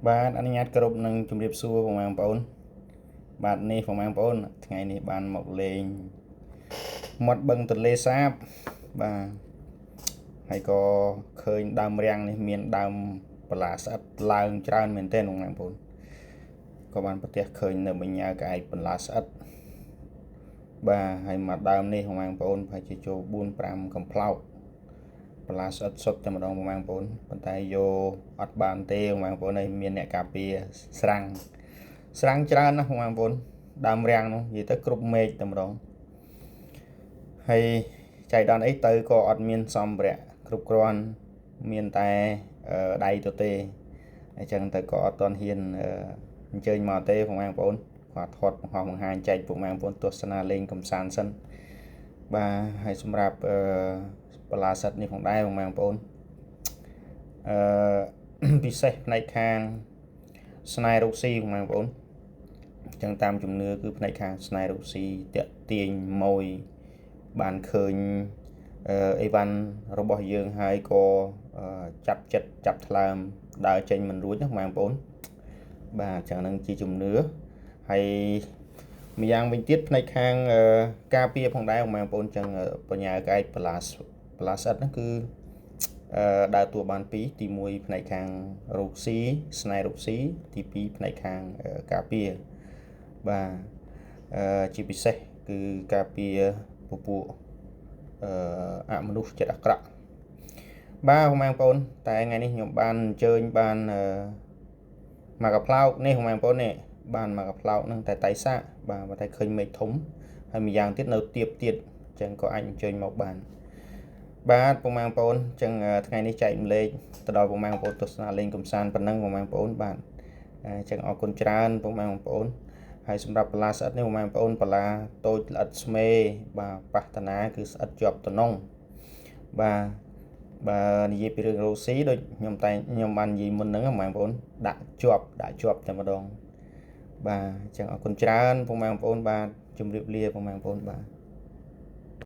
បាទអនុញ្ញាតគ្រប់នឹងជម្រាបសួរបងប្អូនបាទនេះបងប្អូនថ្ងៃនេះបានមកលេងមាត់បឹងទន្លេសាបបាទហើយក៏ឃើញដើមរាំងនេះមានដើមបន្លាស្អិតឡើងច្រើនមែនទែនបងប្អូនក៏បានប្រទះឃើញនៅបញ្ញាក្អែកបន្លាស្អិតបាទហើយមកដើមនេះបងប្អូនប្រហែលជាចូល4-5កំប្លោកបន្លាស្អិតសុទ្ធតែម្ដងបងប្អូនប៉ុន្តែយកអត់បានទេបងប្អូនហើយមានអ្នកការពារស្រាំងច្រើនណាស់បងប្អូនដើមរាំងនោះនិយាយទៅគ្រប់មេឃតែម្ដងហើយចៃដន្យអីទៅក៏អត់មានសម្ភារៈគ្រប់គ្រាន់មានតែដៃទៅទេអញ្ចឹងទៅក៏អត់ទាន់ហ៊ានអញ្ជើញមកទេបងប្អូនគាត់ថតបង្ហាញចែកពុកបងប្អូនទស្សនាលេងកំសាន្តសិនបាទហើយសម្រាប់បន្លាស្អិតនេះផងដែរបងប្អូនពិសេសផ្នែកខាងស្នេហ៍រកស៊ីបងប្អូនអញ្ចឹងតាមជំនឿគឺផ្នែកខាងស្នេហ៍រកស៊ីតាក់ទាញម៉ួយបានឃើញអីវ៉ាន់របស់យើងហើយក៏ចាប់ចិត្តចាប់ថ្លើមដើរចេញមិនរួចណាបងប្អូនបាទអញ្ចឹងនឹងជាជំនឿហើយម្យ៉ាងវិញទៀតផ្នែកខាងការពារផងដែរបងប្អូនអញ្ចឹងបញ្ញាក្អែកបន្លាស្អិតហ្នឹងគឺដើរតួបាន2ទី1ផ្នែកខាងរកស៊ីស្នេហ៍រកស៊ីទី2ផ្នែកខាងការពារបាទជាពិសេសគឺការពារពពួកអមនុស្សចិត្តអាក្រក់បាទបងប្អូនតែថ្ងៃនេះខ្ញុំបានអញ្ជើញបានមកកាផ្លោកនេះបងប្អូននេះបានមកកាផ្លោកហ្នឹងតែតៃសាបាទតែឃើញមេឃធំហើយម្យ៉ាងទៀតនៅទៀបទៀតអញ្ចឹងក៏អាចអញ្ជើញមកបានបាទបងប្អូនអញ្ចឹងថ្ងៃនេះចែកម្លែកទៅដល់បងប្អូនទស្សនាលេងកំសាន្តប៉ុណ្ណឹងបងប្អូនបាទអញ្ចឹងអរគុណច្រើនបងប្អូនហើយសម្រាប់បន្លាស្អិតនេះបងប្អូនបន្លាតូចល្អិតស្មេបាទប៉ះតាណាគឺស្អិតជាប់តំណងបាទនិយាយពីរឿងរ៉ូស៊ីដូចខ្ញុំបាននិយាយមុនហ្នឹងបងប្អូនដាក់ជាប់តែម្ដងបាទអញ្ចឹងអរគុណច្រើនបងប្អូនបាទជម្រាបលាបងប្អូនបាទ